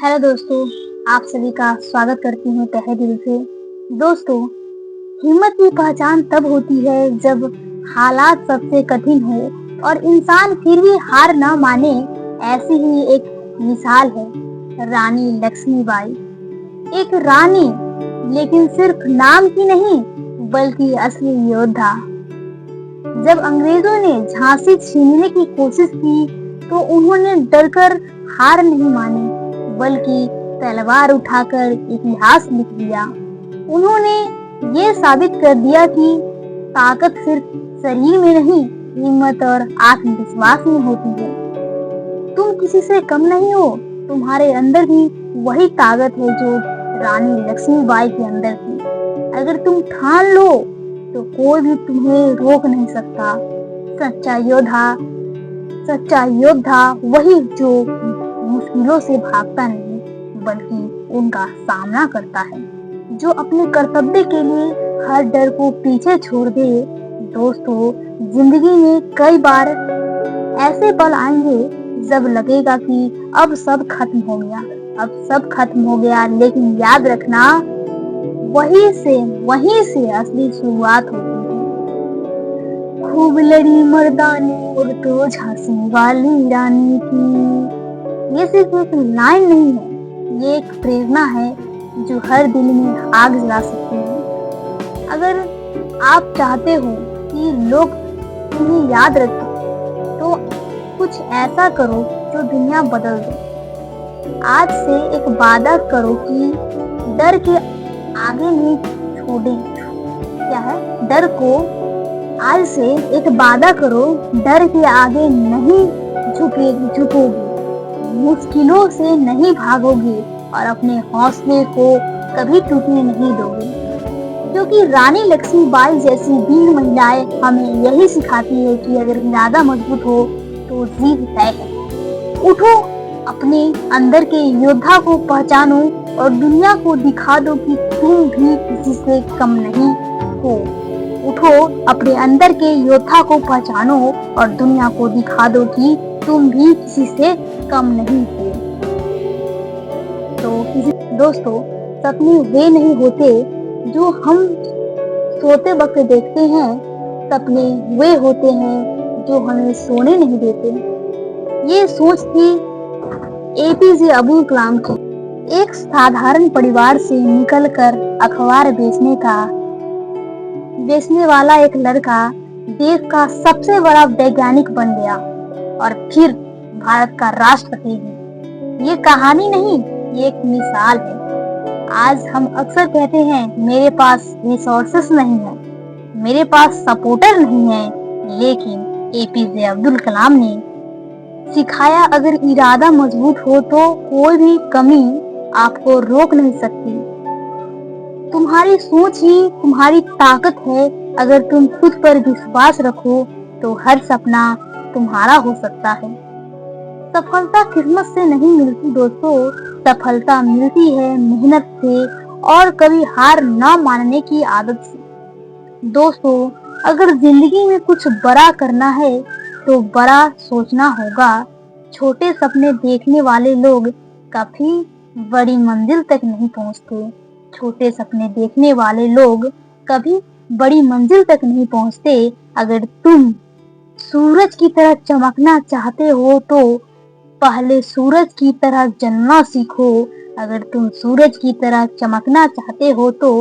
Hello दोस्तों, आप सभी का स्वागत करती हूँ तहे दिल से। दोस्तों, हिम्मत की पहचान तब होती है जब हालात सबसे कठिन हो और इंसान फिर भी हार ना माने। ऐसी ही एक मिसाल है रानी लक्ष्मीबाई। एक रानी, लेकिन सिर्फ नाम की नहीं बल्कि असली योद्धा। जब अंग्रेजों ने झांसी छीनने की कोशिश की तो उन्होंने डरकर हार नहीं मानी, बल्कि तलवार उठाकर इतिहास लिख दिया। उन्होंने ये साबित कर दिया कि ताकत सिर्फ शरीर में नहीं, हिम्मत और आत्मविश्वास में होती है। तुम किसी से कम नहीं हो, तुम्हारे अंदर भी वही ताकत है जो रानी लक्ष्मीबाई के अंदर थी। अगर तुम ठान लो तो कोई भी तुम्हें रोक नहीं सकता। सच्चा योद्धा वही जो मुश्किलों से भागता नहीं बल्कि उनका सामना करता है, जो अपने कर्तव्य के लिए हर डर को पीछे छोड़ दे। दोस्तों, जिंदगी में कई बार ऐसे पल आएंगे जब लगेगा कि अब सब खत्म हो गया, लेकिन याद रखना, वहीं से असली शुरुआत होती है। खूब लड़ी मर्दानी और तो झांसी वाली रानी थी। ये सिर्फ एक लाइन नहीं है, ये एक प्रेरणा है जो हर दिल में आग जला सकती है। अगर आप चाहते हो कि लोग तुम्हें याद रखें तो कुछ ऐसा करो जो दुनिया बदल दे। आज से एक वादा करो कि डर के आगे नहीं छोड़े। क्या है? डर को आज से एक वादा करो, डर के आगे नहीं झुकोगे, मुश्किलों से नहीं भागोगे और अपने हौसले को कभी टूटने नहीं दोगे। क्योंकि रानी लक्ष्मीबाई जैसी वीर महिलाएं हमें यही सिखाती है कि अगर इरादा मजबूत हो तो जीत तय है। उठो, अपने अंदर के योद्धा को पहचानो और दुनिया को दिखा दो कि तुम भी किसी से कम नहीं हो। उठो, अपने अंदर के योद्धा को पहचानो और दुनिया को दिखा दो कि तुम भी किसी से कम नहीं हो। तो दोस्तों, सपने वे नहीं होते जो हम सोते वक्त देखते हैं, सपने वे होते हैं जो हमें सोने नहीं देते। ये सोच थी एपीजे अब्दुल कलाम की। एक साधारण परिवार से निकलकर अखबार बेचने वाला एक लड़का देश का सबसे बड़ा वैज्ञानिक बन गया और फिर भारत का राष्ट्रपति भी। ये कहानी नहीं, ये एक मिसाल है। आज हम अक्सर कहते हैं मेरे पास रिसोर्सेस नहीं है, मेरे पास सपोर्टर नहीं है, लेकिन एपीजे अब्दुल कलाम ने सिखाया अगर इरादा मजबूत हो तो कोई भी कमी आपको रोक नहीं सकती। तुम्हारी सोच ही तुम्हारी ताकत है। अगर तुम खुद पर विश्वास रखो तो हर सपना तुम्हारा हो सकता है। सफलता किस्मत से नहीं मिलती दोस्तों, सफलता मिलती है मेहनत से और कभी हार न मानने की आदत से। दोस्तों, अगर जिंदगी में कुछ बड़ा करना है तो बड़ा सोचना होगा। छोटे सपने देखने वाले लोग कभी बड़ी मंजिल तक नहीं पहुंचते। छोटे सपने देखने वाले लोग कभी बड़ी मंजिल तक नहीं पहुंचते। अगर तुम सूरज की तरह चमकना चाहते हो तो पहले सूरज की तरह जलना सीखो। अगर तुम सूरज की तरह चमकना चाहते हो तो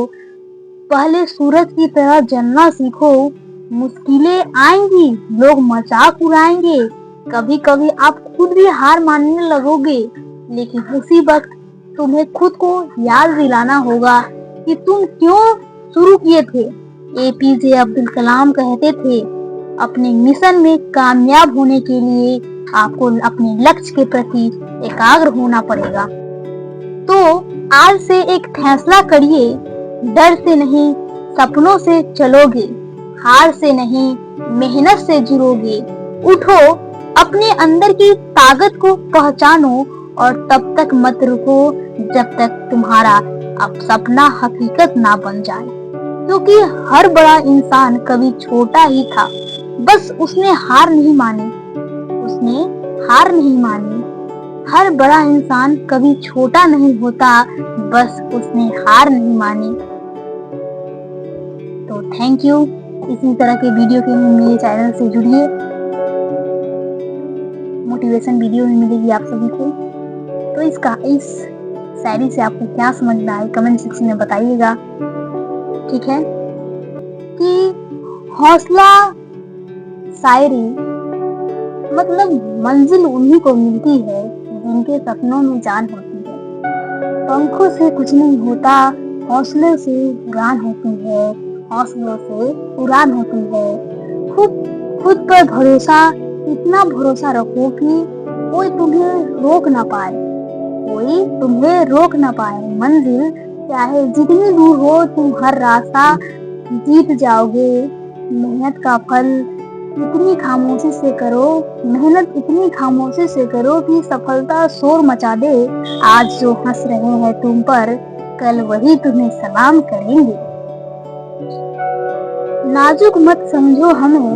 पहले सूरज की तरह जलना सीखो। मुश्किलें आएंगी, लोग मजाक उड़ाएंगे, कभी कभी आप खुद भी हार मानने लगोगे, लेकिन उसी वक्त तुम्हें खुद को याद दिलाना होगा कि तुम क्यों शुरू किए थे। एपीजे अब्दुल कलाम कहते थे, अपने मिशन में कामयाब होने के लिए आपको अपने लक्ष्य के प्रति एकाग्र होना पड़ेगा। तो आज से एक फैसला करिए, डर से नहीं सपनों से चलोगे, हार से नहीं मेहनत से जुड़ोगे। उठो, अपने अंदर की ताकत को पहचानो और तब तक मत रुको जब तक तुम्हारा अब सपना हकीकत ना बन जाए। क्योंकि हर बड़ा इंसान कभी छोटा ही था, बस उसने हार नहीं मानी। हर बड़ा इंसान कभी छोटा नहीं होता, बस उसने हार नहीं मानी। तो थैंक यू। इसी तरह के वीडियो के लिए मेरे चैनल से जुड़िए, मोटिवेशन वीडियो भी मिलेगी आप सभी को। तो इस शायरी से आपको क्या समझ में आए कमेंट सेक्शन में बताइएगा, ठीक है। कि हौसला शायरी मतलब मंजिल उन्हीं को मिलती है जिनके सपनों में जान होती है। पंखों से कुछ नहीं होता, हौसले से उड़ान होती है, हौसलों से उड़ान होती है। खुद पर भरोसा, इतना भरोसा रखो कि कोई तुम्हें रोक ना पाए, कोई तुम्हें रोक ना पाए। मंजिल चाहे जितनी दूर हो, तुम हर रास्ता जीत जाओगे। मेहनत का फल इतनी खामोशी से करो, मेहनत इतनी खामोशी से करो कि सफलता शोर मचा दे। आज जो हंस रहे हैं तुम पर, कल वही तुम्हें सलाम करेंगे। नाजुक मत समझो हमें,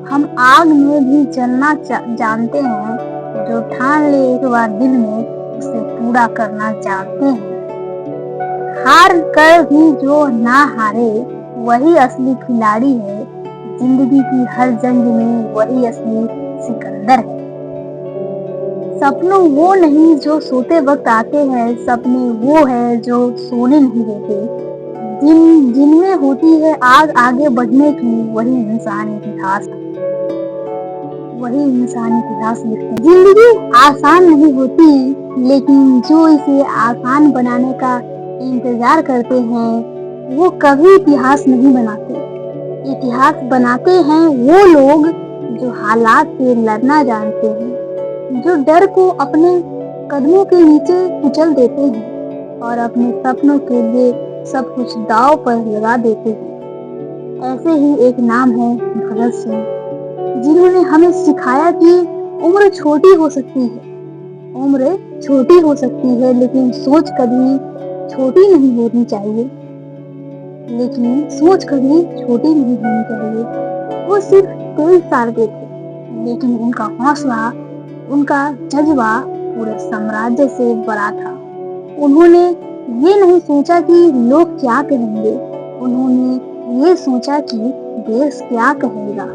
हम आग में भी जलना जानते हैं। जो ठान ले एक बार दिल में, उसे पूरा करना जानते हैं। हार कर भी जो ना हारे, वही असली खिलाड़ी है। जिंदगी की हर जंग में वही असली सिकंदर है। सपनों वो नहीं जो सोते वक्त आते हैं, सपने वो है जो सोने नहीं देते। जिनमें होती है आग आगे बढ़ने की, वही इंसान इतिहास लिखते हैं। जिंदगी आसान नहीं होती, लेकिन जो इसे आसान बनाने का इंतजार करते हैं, वो कभी इतिहास नहीं बनाते। इतिहास बनाते हैं वो लोग जो हालात से लड़ना जानते हैं, जो डर को अपने कदमों के नीचे कुचल देते हैं और अपने सपनों के लिए सब कुछ दांव पर लगा देते हैं। ऐसे ही एक नाम है भगत सिंह, जिन्होंने हमें सिखाया कि उम्र छोटी हो सकती है, लेकिन सोच कभी छोटी नहीं होनी चाहिए। वो सिर्फ 23 साल के थे, लेकिन उनका हौसला, उनका जज्बा पूरे साम्राज्य से बड़ा था। उन्होंने ये नहीं सोचा कि लोग क्या कहेंगे, उन्होंने ये सोचा कि देश क्या कहेगा।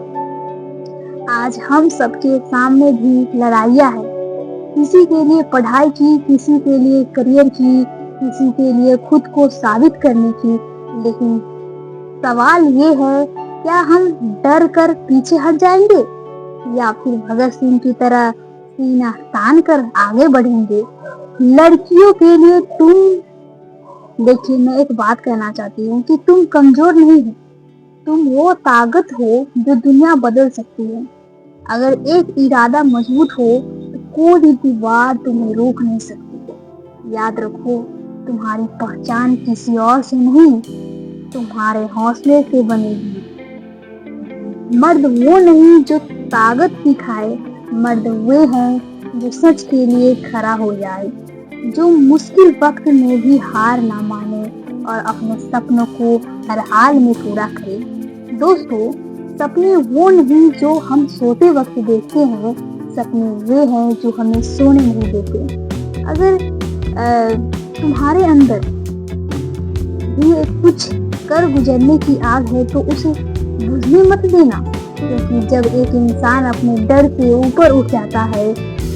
आज हम सबके सामने भी लड़ाइयाँ है, किसी के लिए पढ़ाई की, किसी के लिए करियर की, किसी के लिए खुद को साबित करने की। लेकिन सवाल ये है, क्या हम डर कर पीछे हट जाएंगे या फिर भगत सिंह की तरह सीना तान कर आगे बढ़ेंगे। लड़कियों के लिए देखिए, मैं एक बात कहना चाहती हूँ कि तुम कमजोर नहीं हो, तुम वो ताकत हो जो दुनिया बदल सकती है। अगर एक इरादा मजबूत हो तो कोई भी दीवार तुम्हें रोक नहीं सकती। याद रखो, तुम्हारी पहचान किसी और से नहीं, तुम्हारे हौसले से बनेगी। मर्द वो नहीं जो ताकत दिखाए, मर्द वे हैं जो सच के लिए खड़ा हो जाए, जो मुश्किल वक्त में भी हार ना माने और अपने सपनों को हर हाल में पूरा करे। दोस्तों, सपने वो नहीं जो हम सोते वक्त देखते हैं, सपने वे हैं जो हमें सोने नहीं देते। अगर तुम्हारे अंदर भी कुछ कर गुजरने की आग है तो उसे बुझने मत देना, क्योंकि जब एक इंसान अपने डर से ऊपर उठ जाता है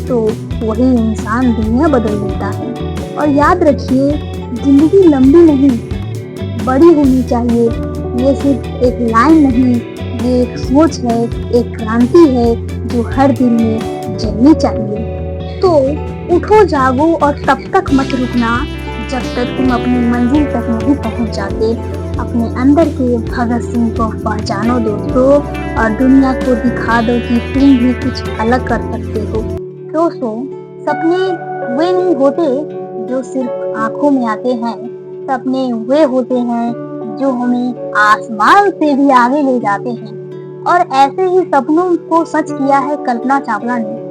तो वही इंसान दुनिया बदल देता है। और याद रखिए, जिंदगी लंबी नहीं, बड़ी होनी चाहिए। ये सिर्फ एक लाइन नहीं, ये एक सोच है, एक क्रांति है जो हर दिन में जलनी चाहिए। तो उठो, जागो और तब तक मत रुकना जब तक तुम अपनी मंजिल तक नहीं पहुंच जाते। अपने अंदर के भगत सिंह को पहचानो दोस्तों, और दुनिया को दिखा दो कि तुम भी कुछ अलग कर सकते हो। दोस्तों, सपने वे नहीं होते जो सिर्फ आंखों में आते हैं, सपने वे होते हैं जो हमें आसमान से भी आगे ले जाते हैं। और ऐसे ही सपनों को सच किया है कल्पना चावला ने।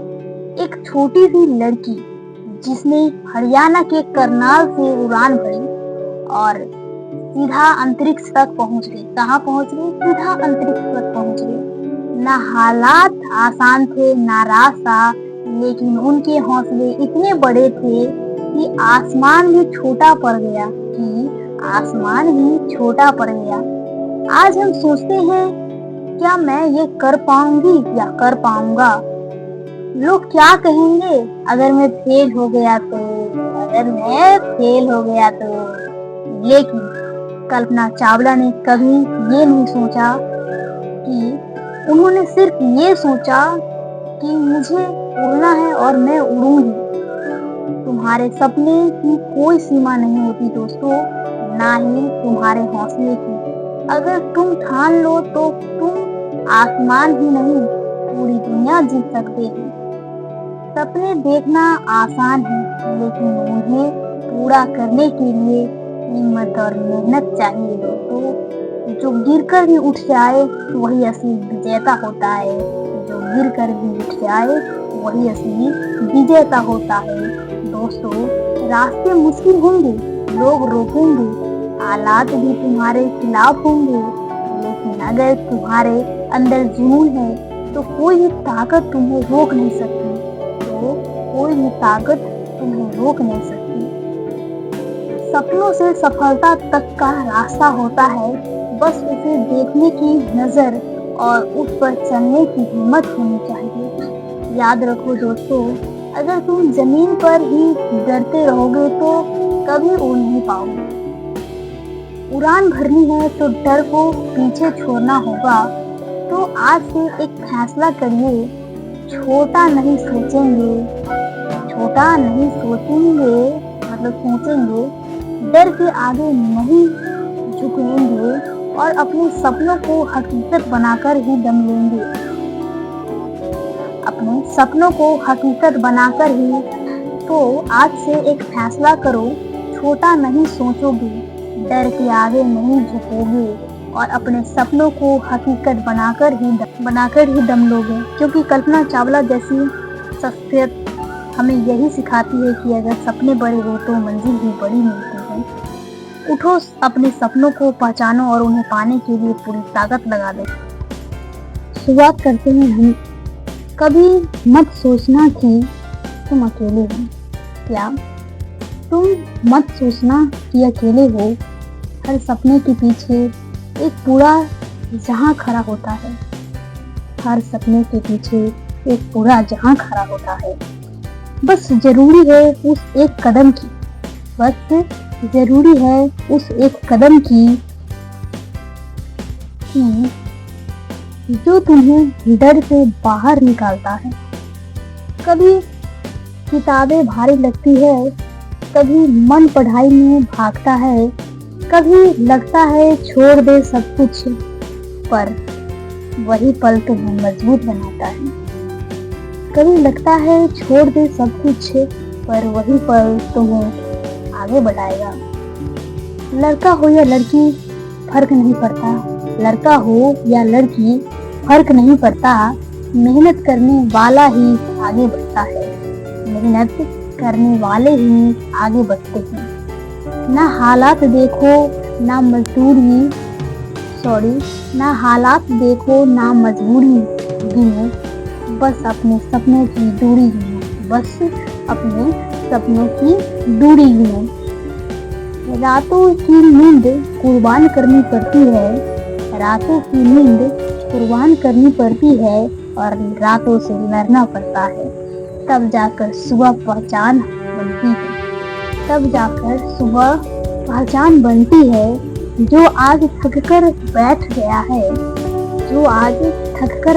एक छोटी सी लड़की जिसने हरियाणा के करनाल से उड़ान भरी और सीधा अंतरिक्ष तक पहुंच गई। कहाँ पहुंच गई? सीधा अंतरिक्ष तक पहुंच गई। ना हालात आसान थे, ना रास्ता, लेकिन उनके हौसले इतने बड़े थे कि आसमान भी छोटा पड़ गया। आज हम सोचते हैं, क्या मैं ये कर पाऊंगी या कर पाऊंगा? लोग क्या कहेंगे अगर मैं फेल हो गया तो? लेकिन कल्पना चावला ने कभी ये नहीं सोचा कि उन्होंने सिर्फ ये सोचा कि मुझे उड़ना है और मैं उड़ूंगी। तुम्हारे सपने की कोई सीमा नहीं होती दोस्तों, ना ही तुम्हारे हौसले की। अगर तुम ठान लो तो तुम आसमान ही नहीं, पूरी दुनिया जीत सकते हो। सपने देखना आसान है, लेकिन उन्हें पूरा करने के लिए हिम्मत और मेहनत चाहिए दोस्तों। जो गिरकर भी उठ जाए वही असली विजेता होता है। दोस्तों, रास्ते मुश्किल होंगे, लोग रोकेंगे, हालात भी तुम्हारे खिलाफ होंगे, लेकिन अगर तुम्हारे अंदर जुनून है तो कोई भी ताकत तुम्हें रोक नहीं सकती। सपनों से सफलता तक का रास्ता होता है, बस उसे देखने की नजर और उस पर चलने की हिम्मत होनी चाहिए। याद रखो दोस्तों, अगर तुम जमीन पर ही डरते रहोगे तो कभी उड़ नहीं पाओगे। उड़ान भरनी है तो डर को पीछे छोड़ना होगा। तो आज से एक फैसला करिए, छोटा नहीं सोचेंगे, डर के आगे नहीं झुकेंगे और अपने सपनों को हकीकत बनाकर ही तो आज से एक फैसला करो, छोटा नहीं सोचोगे, डर के आगे नहीं झुकोगे और अपने सपनों को हकीकत बनाकर ही दम लोगे। क्योंकि कल्पना चावला जैसी शख्सियत हमें यही सिखाती है कि अगर सपने बड़े हो तो मंजिल भी बड़ी मिलती है। उठो, अपने सपनों को पहचानो और उन्हें पाने के लिए पूरी ताकत लगा दो। शुरुआत करते हैं हम। कभी मत सोचना कि तुम अकेले हो। क्या तुम मत सोचना कि अकेले हो। हर सपने के पीछे एक पूरा जहां खड़ा होता है। बस जरूरी है उस एक कदम की जो तुम्हें डर से बाहर निकालता है। कभी किताबें भारी लगती है, कभी मन पढ़ाई में भागता है, कभी लगता है छोड़ दे सब कुछ, पर वही पल तुम्हें मजबूत बनाता है। कभी लगता है छोड़ दे सब कुछ, पर वही पल तुम्हें आगे बढ़ाएगा। लड़का हो या लड़की फर्क नहीं पड़ता, मेहनत करने वाला ही आगे बढ़ता है। मेहनत करने वाले ही आगे बढ़ते हैं। ना हालात देखो ना मजबूरी गिनो, बस अपने सपनों की दूरी गिनो। रातों की नींद कुर्बान करनी पड़ती है और रातों से लड़ना पड़ता है। तब जाकर सुबह पहचान बनती है। जो आज थक कर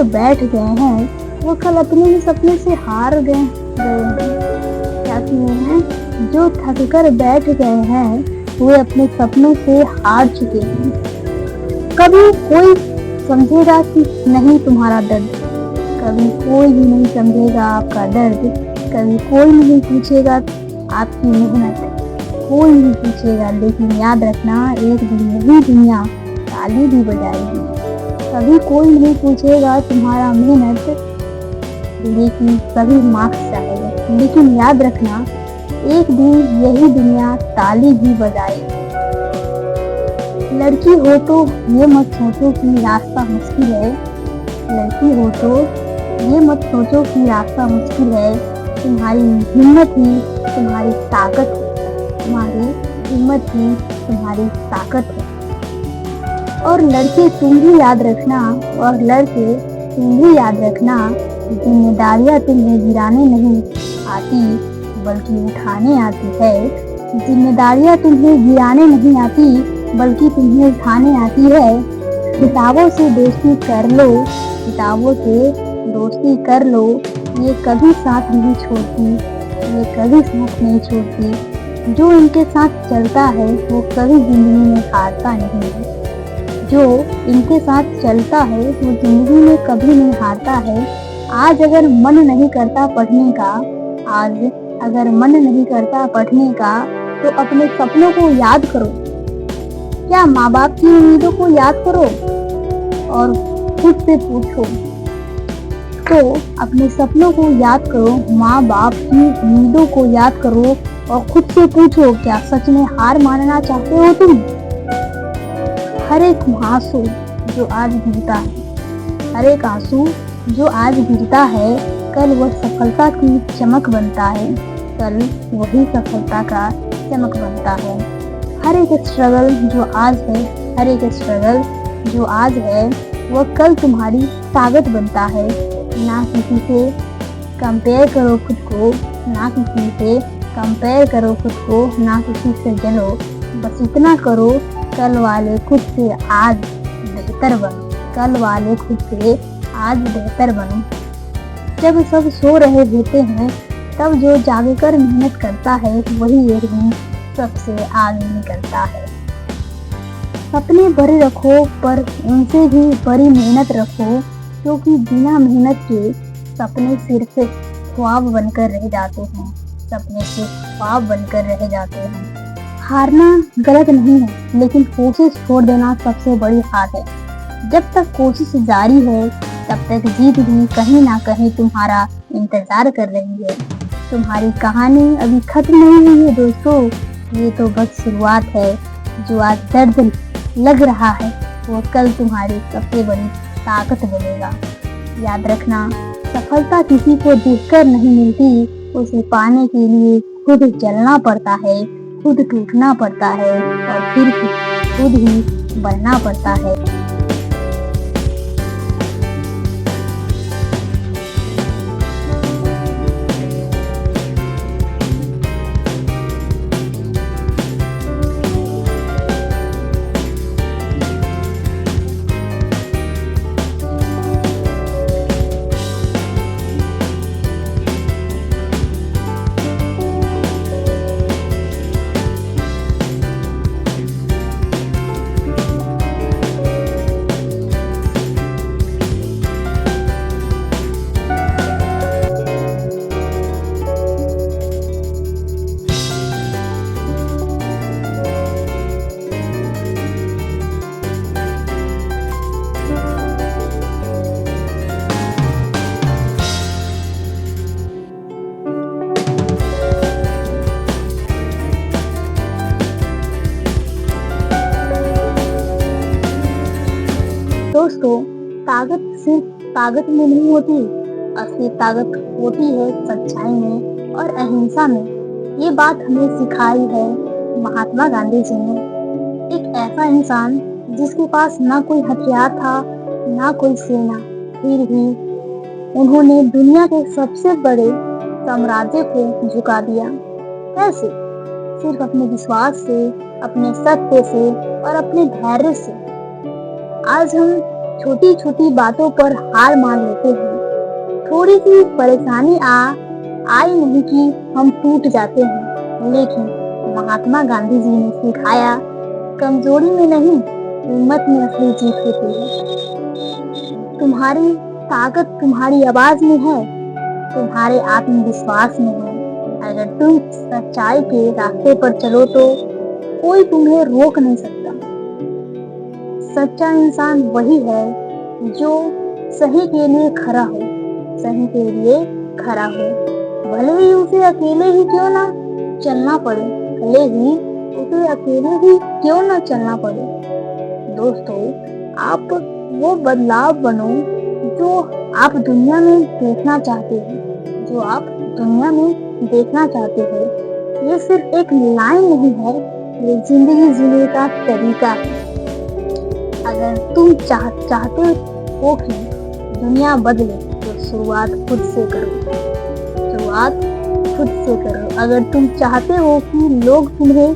बैठ गए हैं वो कल अपने सपने से हार गए हैं। क्या किए हैं? जो थक कर बैठ गए हैं वे अपने सपनों से हार चुके हैं। कभी कोई समझेगा कि नहीं तुम्हारा दर्द, कभी कोई भी नहीं समझेगा आपका दर्द, कभी कोई नहीं पूछेगा आपकी मेहनत, कोई नहीं पूछेगा। लेकिन याद रखना, एक दिन यही दुनिया ताली भी बजाएगी। कभी कोई नहीं पूछेगा तुम्हारा मेहनत, लेकिन सभी मार्क्स चाहेगा। लेकिन याद रखना, एक दिन यही दुनिया ताली भी बजाएगी। लड़की हो तो ये मत सोचो कि रास्ता मुश्किल है, लड़की हो तो ये मत सोचो कि रास्ता मुश्किल है। तुम्हारी हिम्मत ही तुम्हारी ताकत है। तुम्हारी हिम्मत ही तुम्हारी ताकत है। और लड़के तुम भी याद रखना, और लड़के तुम भी याद रखना, जिम्मेदारियां तुम्हें गिराने नहीं आती बल्कि उठाने आती है। जिम्मेदारियां तुम्हें गिराने नहीं आती बल्कि तुम्हें उठाने आती है। किताबों से दोस्ती कर लो, किताबों से दोस्ती कर लो, ये कभी साथ नहीं छोड़ती, ये कभी साथ नहीं छोड़ती। जो इनके साथ चलता है वो कभी जिंदगी में हारता नहीं है। जो इनके साथ चलता है वो जिंदगी में कभी नहीं हारता है। आज अगर मन नहीं करता पढ़ने का, आज अगर मन नहीं करता पढ़ने का, तो अपने सपनों को याद करो। क्या माँ बाप की उम्मीदों को याद करो और खुद से पूछो। तो अपने सपनों को याद करो, माँ बाप की उम्मीदों को याद करो और खुद से पूछो, क्या सच में हार मानना चाहते हो तुम? हर एक आंसू जो आज गिरता है, हर एक आंसू जो आज गिरता है, कल वह सफलता की चमक बनता है, कल वही सफलता का चमक बनता है। हर एक स्ट्रगल जो आज है, हर एक स्ट्रगल जो आज है, वह कल तुम्हारी ताकत बनता है। ना किसी से कंपेयर करो खुद को, ना किसी से कंपेयर करो खुद को, ना किसी से जलो। बस इतना करो, कल वाले खुद से आज बेहतर बनो, कल वाले खुद से आज बेहतर बनो। जब सब सो रहे होते हैं, तब जो जागकर मेहनत करता है वही एक दिन सबसे आगे निकलता है। सपने बड़े रखो पर उनसे भी बड़ी मेहनत रखो, क्योंकि बिना मेहनत के सपने सिर्फ ख्वाब बनकर रह जाते हैं, सपने सिर्फ ख्वाब बनकर रह जाते हैं। हारना गलत नहीं है, लेकिन कोशिश छोड़ देना सबसे बड़ी हार है। जब तक कोशिश जारी है, तब तक जीत भी कहीं ना कहीं तुम्हारा इंतजार कर रही है। तुम्हारी कहानी अभी खत्म नहीं हुई है दोस्तों, ये तो बस शुरुआत है। जो आज दर्द लग रहा है वो कल तुम्हारी सबसे बड़ी ताकत बनेगा। याद रखना, सफलता किसी को देखकर नहीं मिलती, उसे पाने के लिए खुद जलना पड़ता है, खुद टूटना पड़ता है और फिर खुद ही बढ़ना पड़ता है। दोस्तों, ताकत सिर्फ ताकत में नहीं होती, असली ताकत होती है सच्चाई में और अहिंसा में। ये बात हमें सिखाई है महात्मा गांधी जी ने। एक ऐसा इंसान जिसके पास ना कोई हथियार था, ना कोई सेना, फिर भी उन्होंने दुनिया के सबसे बड़े साम्राज्य को झुका दिया। कैसे? सिर्फ अपने विश्वास से, अपने सत्य से और अपने धैर्य से। आज हम छोटी छोटी बातों पर हार मान लेते हैं। थोड़ी सी परेशानी आई नहीं कि हम टूट जाते हैं, लेकिन महात्मा गांधी जी ने सिखाया, कमजोरी में नहीं, हिम्मत में असली जीत होती है। तुम्हारी ताकत तुम्हारी आवाज में है, तुम्हारे आत्मविश्वास में है। अगर तुम सच्चाई के रास्ते पर चलो तो कोई तुम्हें रोक नहीं सकता। सच्चा इंसान वही है जो सही के लिए खड़ा हो, सही के लिए खड़ा हो, भले ही उसे अकेले ही क्यों ना चलना पड़े, भले ही उसे अकेले ही क्यों ना चलना पड़े। दोस्तों, आप वो बदलाव बनो जो आप दुनिया में देखना चाहते हो, जो आप दुनिया में देखना चाहते हो, ये सिर्फ एक लाइन नहीं है, ये जिंदगी जीने का तरीका है। अगर तुम चाहते हो कि दुनिया बदले, तो शुरुआत खुद से करो। शुरुआत खुद से करो। अगर तुम चाहते हो कि लोग तुम्हें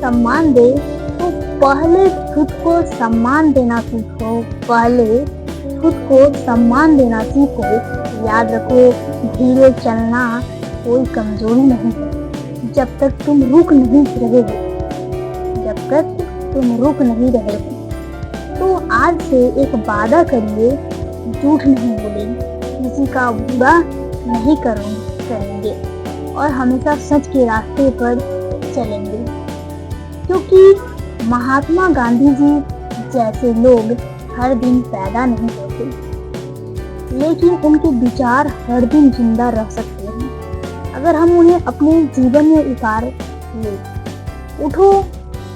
सम्मान दे, तो पहले खुद को सम्मान देना सीखो। पहले खुद को सम्मान देना सीखो। याद रखो, धीरे चलना कोई कमजोरी नहीं है। जब तक तुम रुक नहीं रहे हो, जब तक तुम रुक नहीं रहे हो, तो आज से एक वादा करिए, झूठ नहीं बोलेंगे, किसी का बुरा नहीं करेंगे और हमेशा सच के रास्ते पर चलेंगे। क्योंकि महात्मा गांधी जी जैसे लोग हर दिन पैदा नहीं होते, लेकिन उनके विचार हर दिन जिंदा रह सकते हैं अगर हम उन्हें अपने जीवन में उतार ले। उठो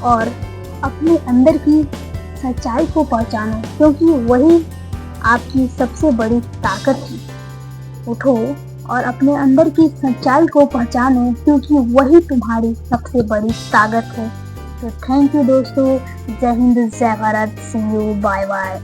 और अपने अंदर की सच्चाई को पहचानो, क्योंकि वही आपकी सबसे बड़ी ताकत है। उठो और अपने अंदर की सच्चाई को पहचानो, क्योंकि वही तुम्हारी सबसे बड़ी ताकत है। तो थैंक यू दोस्तों। जय हिंद, जय भारत, सी यू, बाय बाय।